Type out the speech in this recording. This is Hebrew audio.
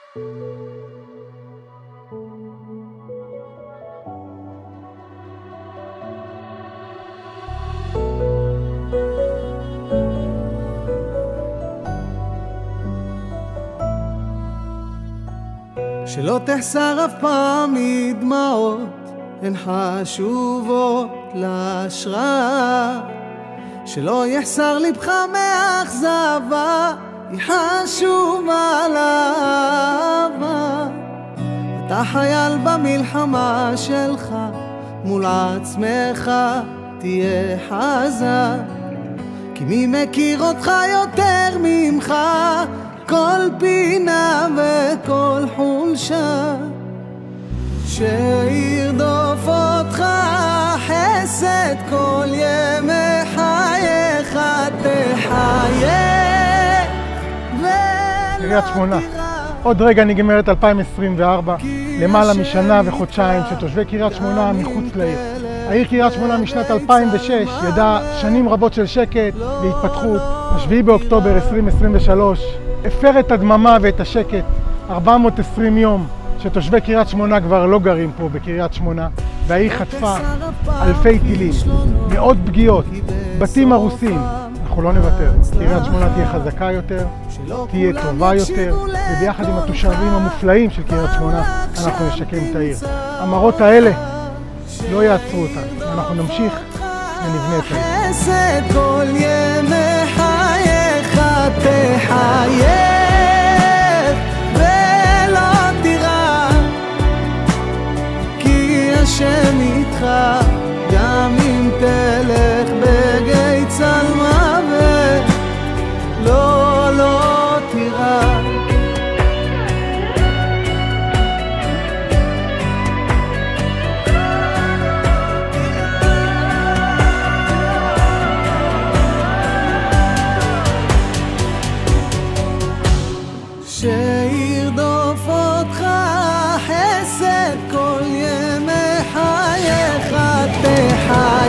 שלא תחסר אף פעם מדמעות, הן חשובות להשראה. שלא יחסר לבך מאכזבה, היא חשובה לאהבה. אתה חייל במלחמה שלך, מול עצמך תהיה חזק, כי מי מכיר אותך יותר ממך, כל פינה וכל חולשה. שירדוף אותך חסד כל ימי חייך, תחייך קריית שמונה, עוד רגע נגמרת 2024, למעלה משנה וחודשיים שתושבי קריית שמונה מחוץ לעיר. העיר קריית שמונה משנת 2006 ידעה שנים רבות של שקט והתפתחות. 7 באוקטובר 2023 הפר את הדממה ואת השקט. 420 יום שתושבי קריית שמונה כבר לא גרים פה בקריית שמונה, והעיר חטפה אלפי טילים, מאות פגיעות, בתים הרוסים. אנחנו לא נוותר. קריית שמונה תהיה חזקה יותר, תהיה טובה יותר, וביחד עם התושבים המופלאים של קריית שמונה אנחנו נשקם את העיר. המראות האלה לא יעצרו אותנו, אנחנו נמשיך ונבנה את העיר. חסד כל ימי חייך, תחייך ולא תירא, כי השם איתך, גם אם תלך בגיא צלמוות, לא תירא. שירדוף אותך חסד כל ימי חייך, תחייך